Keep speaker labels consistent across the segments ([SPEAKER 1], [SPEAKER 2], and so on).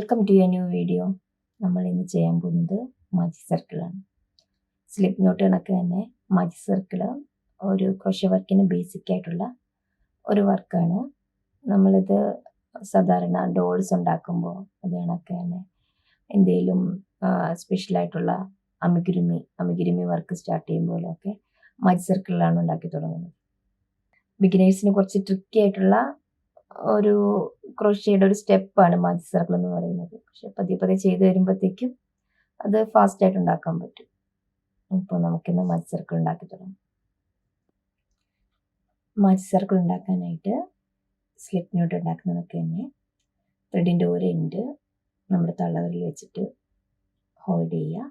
[SPEAKER 1] Welcome to a new video. നമ്മൾ ഇന്ന് ചെയ്യാൻ പോകുന്നത് മാജിക് സർക്കിളാണ്. സ്ലിപ്പ് നോട്ട് കണക്ക് തന്നെ മാജിക് സർക്കിൾ ഒരു ക്രോഷ്യ വർക്കിന് ബേസിക് ആയിട്ടുള്ള ഒരു വർക്കാണ്. നമ്മളിത് സാധാരണ ഡോൾസ് ഉണ്ടാക്കുമ്പോൾ അത് കണക്ക് തന്നെ എന്തെങ്കിലും സ്പെഷ്യലായിട്ടുള്ള അമിഗുരുമി വർക്ക് സ്റ്റാർട്ട് ചെയ്യുമ്പോഴൊക്കെ മാജിക് സർക്കിളിലാണ് ഉണ്ടാക്കി തുടങ്ങുന്നത്. ബിഗിനേഴ്സിന് കുറച്ച് ട്രിക്കി ആയിട്ടുള്ള ഒരു ക്രോഷ്യയുടെ ഒരു സ്റ്റെപ്പാണ് മാജിക് സർക്കിൾ എന്ന് പറയുന്നത്. പക്ഷെ പതിയെ ചെയ്ത് വരുമ്പോഴത്തേക്കും അത് ഫാസ്റ്റായിട്ട് ഉണ്ടാക്കാൻ പറ്റും. ഇപ്പോൾ നമുക്കിന്ന് മാജിക് സർക്കിൾ ഉണ്ടാക്കി തുടങ്ങാം. മാജിക് സർക്കിൾ ഉണ്ടാക്കാനായിട്ട് സ്ലിപ്പ് നോട്ട് ഉണ്ടാക്കുന്നതൊക്കെ തന്നെ ത്രെഡിൻ്റെ ഒരു എൻഡ് നമ്മുടെ തള്ളവിരൽ വെച്ചിട്ട് ഹോൾഡ് ചെയ്യുക.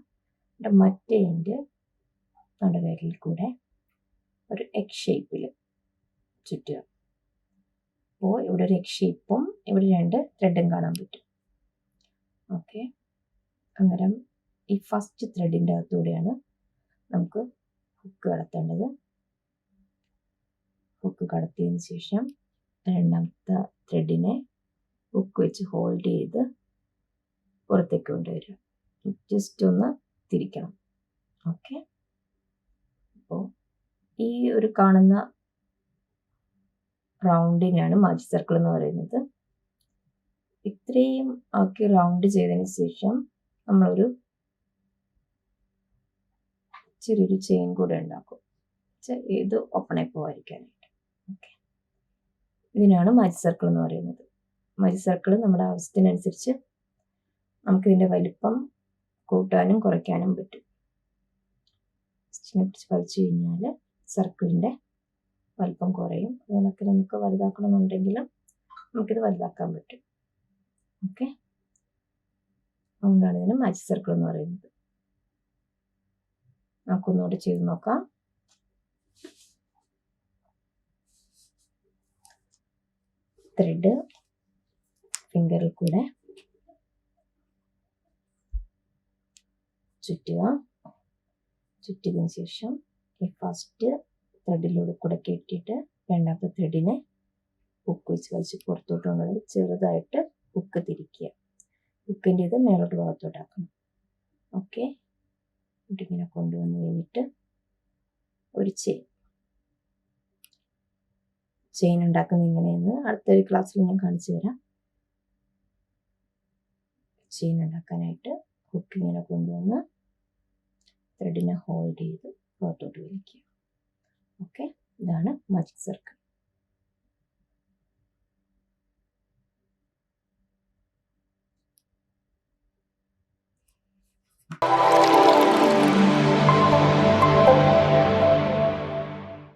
[SPEAKER 1] എന്നിട്ട് മറ്റേ എൻഡ് നമ്മുടെ വിരലിൽ കൂടെ ഒരു എഗ് ഷേപ്പിൽ ചുറ്റുക. അപ്പോൾ ഇവിടെ ഒരു എഗ് ഷേപ്പും ഇവിടെ 2 ത്രെഡും കാണാൻ പറ്റും. ഓക്കെ, അന്നേരം ഈ ഫസ്റ്റ് ത്രെഡിൻ്റെ അകത്തൂടെയാണ് നമുക്ക് ഹുക്ക് കടത്തേണ്ടത്. ഹുക്ക് കടത്തിയതിന് ശേഷം രണ്ടാമത്തെ ത്രെഡിനെ ഹുക്ക് വെച്ച് ഹോൾഡ് ചെയ്ത് പുറത്തേക്ക് കൊണ്ടുവരിക. ജസ്റ്റ് ഒന്ന് തിരിക്കണം. ഓക്കെ, അപ്പോൾ ഈ ഒരു കാണുന്ന റൗണ്ടിനാണ് മാജിക് സർക്കിൾ എന്ന് പറയുന്നത്. ഇത്രയും ആക്കി റൗണ്ട് ചെയ്തതിന് ശേഷം നമ്മളൊരു ചെറിയൊരു ചെയിൻ കൂടെ ഉണ്ടാക്കും, ഇത് ഓപ്പണായി പോകാതിരിക്കാനായിട്ട്. ഓക്കെ, ഇതിനാണ് മാജിക് സർക്കിൾ എന്ന് പറയുന്നത്. മാജിക് സർക്കിൾ നമ്മുടെ ആവശ്യത്തിനനുസരിച്ച് നമുക്കിതിൻ്റെ വലിപ്പം കൂട്ടാനും കുറയ്ക്കാനും പറ്റും. സ്റ്റിച്ചിനെ പിടിച്ച് വലിച്ചു കഴിഞ്ഞാൽ സർക്കിളിൻ്റെ വലിപ്പം കുറയും. അതിനൊക്കെ നമുക്ക് വലുതാക്കണമെന്നുണ്ടെങ്കിലും നമുക്കിത് വലുതാക്കാൻ പറ്റും. ഓക്കെ, അതുകൊണ്ടാണ് ഇതിന് മാജിക് സർക്കിൾ എന്ന് പറയുന്നത്. നമുക്കൊന്നുകൂടെ ചെയ്ത് നോക്കാം. ത്രെഡ് ഫിംഗറിൽ കൂടെ ചുറ്റുക. ചുറ്റിയതിന് ശേഷം ഈ ഫസ്റ്റ് ത്രെഡിലൂടെ കൂടെ കെട്ടിയിട്ട് രണ്ടാമത്തെ ത്രെഡിനെ ഹുക്ക് വെച്ച് വലിച്ച് പുറത്തോട്ട് കൊണ്ടുപോയി ചെറുതായിട്ട് ഹുക്ക് തിരിക്കുക. ഹുക്കിൻ്റെ ഇത് മേലോട്ട് ഭാഗത്തോട്ടാക്കണം. ഓക്കെ, ഇങ്ങനെ കൊണ്ടുവന്ന് കഴിഞ്ഞിട്ട് ഒരു ചെയിൻ ഉണ്ടാക്കുന്നത് എങ്ങനെയെന്ന് അടുത്തൊരു ക്ലാസ്സിൽ ഞാൻ കാണിച്ചു തരാം. ചെയിൻ ഉണ്ടാക്കാനായിട്ട് ഹുക്ക് ഇങ്ങനെ കൊണ്ടുവന്ന് ത്രെഡിനെ ഹോൾഡ് ചെയ്ത് പുറത്തോട്ട് വലിക്കുക. ഓക്കെ, ഇതാണ് മാജിക് സർക്കിൾ.